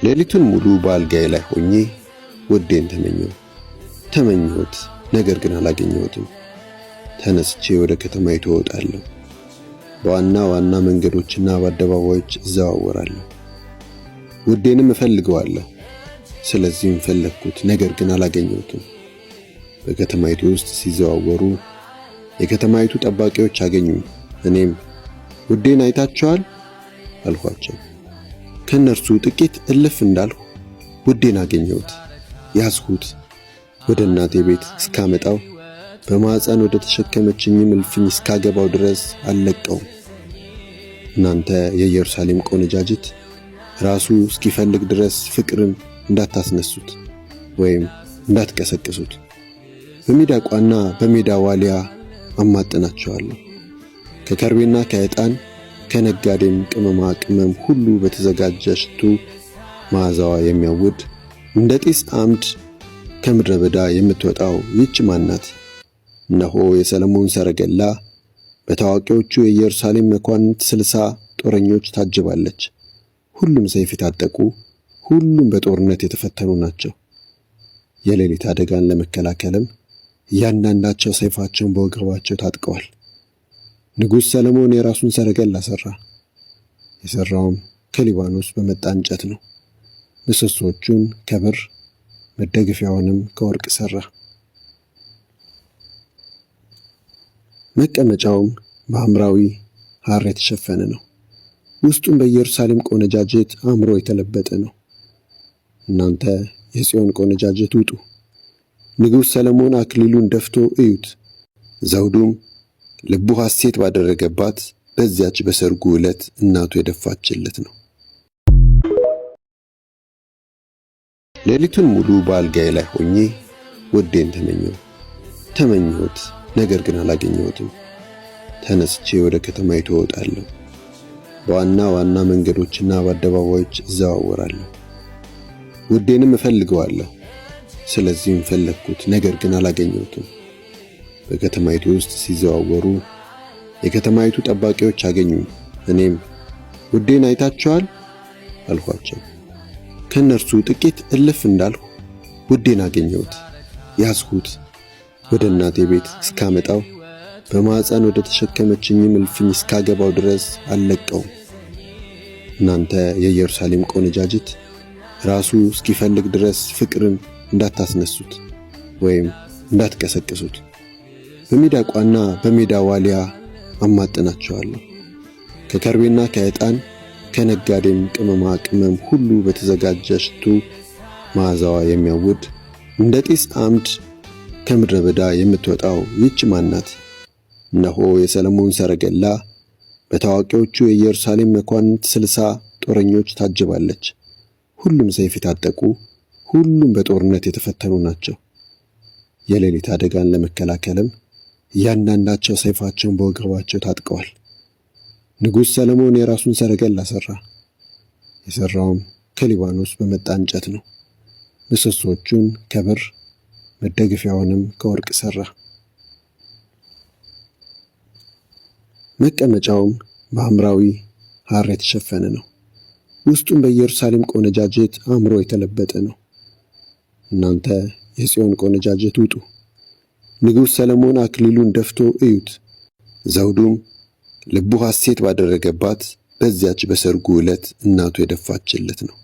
ሌሊቱን ሙሉ በአልጋዬ ላይ ሆኜ ውዴን ተመኘሁት፣ ነገር ግን አላገኘሁትም። ተነስቼ ወደ ከተማይቱ እወጣለሁ። በዋና ዋና መንገዶችና በአደባባዮች እዘዋወራለሁ። ውዴንም እፈልገዋለሁ። ስለዚህም ፈለግኩት፣ ነገር ግን አላገኘሁትም። በከተማይቱ ውስጥ ሲዘዋወሩ የከተማይቱ ጠባቂዎች አገኙኝ። እኔም ውዴን አይታችኋል አልኳቸው። ከነርሱ ጥቂት እልፍ እንዳልሁ ውዴን አገኘሁት፣ ያዝኩት። ወደ እናቴ ቤት እስካመጣው በማዕፀን ወደ ተሸከመችኝም እልፍኝ እስካገባው ድረስ አልለቀውም። እናንተ የኢየሩሳሌም ቆነጃጅት ራሱ እስኪፈልግ ድረስ ፍቅርን እንዳታስነሱት ወይም እንዳትቀሰቅሱት። በሚዳቋና በሜዳ ዋሊያ አማጥናቸዋለሁ። ከከርቤና ከዕጣን ከነጋዴም ቅመማ ቅመም ሁሉ በተዘጋጀ ሽቱ መዓዛዋ የሚያውድ እንደ ጢስ አምድ ከምድረ በዳ የምትወጣው ይህች ማናት? እነሆ የሰለሞን ሰረገላ በታዋቂዎቹ የኢየሩሳሌም መኳንንት 60 ጦረኞች ታጅባለች። ሁሉም ሰይፍ የታጠቁ፣ ሁሉም በጦርነት የተፈተኑ ናቸው። የሌሊት አደጋን ለመከላከልም እያንዳንዳቸው ሰይፋቸውን በወገባቸው ታጥቀዋል። ንጉሥ ሰለሞን የራሱን ሰረገላ ሠራ። የሠራውም ከሊባኖስ በመጣ እንጨት ነው። ምሰሶቹን ከብር መደገፊያውንም ከወርቅ ሠራ። መቀመጫውም በሐምራዊ ሐር የተሸፈነ ነው። ውስጡም በኢየሩሳሌም ቆነጃጅት አምሮ የተለበጠ ነው። እናንተ የጽዮን ቆነጃጅት ውጡ፣ ንጉሥ ሰለሞን አክሊሉን ደፍቶ እዩት። ዘውዱም ልቡ ሐሴት ባደረገባት በዚያች በሰርጉ ዕለት እናቱ የደፋችለት ነው። ሌሊቱን ሙሉ በአልጋዬ ላይ ሆኜ ውዴን ተመኘሁት፣ ነገር ግን አላገኘሁትም። ተነስቼ ወደ ከተማይቱ እወጣለሁ። በዋና ዋና መንገዶችና በአደባባዮች እዘዋወራለሁ። ውዴንም እፈልገዋለሁ። ስለዚህም ፈለግኩት፣ ነገር ግን አላገኘሁትም። በከተማይቱ ውስጥ ሲዘዋወሩ የከተማይቱ ጠባቂዎች አገኙኝ። እኔም ውዴን አይታችኋል አልኳቸው። ከነርሱ ጥቂት እልፍ እንዳልሁ ውዴን አገኘሁት፣ ያዝኩት። ወደ እናቴ ቤት እስካመጣው በማዕፀን ወደ ተሸከመችኝም እልፍኝ እስካገባው ድረስ አልለቀውም። እናንተ የኢየሩሳሌም ቆነጃጅት ራሱ እስኪፈልግ ድረስ ፍቅርን እንዳታስነሱት ወይም እንዳትቀሰቅሱት። በሚዳቋና በሜዳ ዋሊያ አማጥናቸዋለሁ። ከከርቤና ከዕጣን ከነጋዴም ቅመማ ቅመም ሁሉ በተዘጋጀ ሽቱ መዓዛዋ የሚያውድ እንደ ጢስ አምድ ከምድረ በዳ የምትወጣው ይህች ማናት? እነሆ የሰለሞን ሰረገላ በታዋቂዎቹ የኢየሩሳሌም መኳንንት 60 ጦረኞች ታጅባለች። ሁሉም ሰይፍ የታጠቁ፣ ሁሉም በጦርነት የተፈተኑ ናቸው። የሌሊት አደጋን ለመከላከልም እያንዳንዳቸው ሰይፋቸውን በወገባቸው ታጥቀዋል። ንጉሥ ሰለሞን የራሱን ሰረገላ ሠራ። የሠራውም ከሊባኖስ በመጣ እንጨት ነው። ምሰሶቹን ከብር መደገፊያውንም ከወርቅ ሠራ። መቀመጫውም በሐምራዊ ሐር የተሸፈነ ነው። ውስጡም በኢየሩሳሌም ቆነጃጅት አምሮ የተለበጠ ነው። እናንተ የጽዮን ቆነጃጅት ውጡ፣ ንጉሥ ሰለሞን አክሊሉን ደፍቶ እዩት። ዘውዱም ልቡ ሐሴት ባደረገባት በዚያች በሰርጉ ዕለት እናቱ የደፋችለት ነው።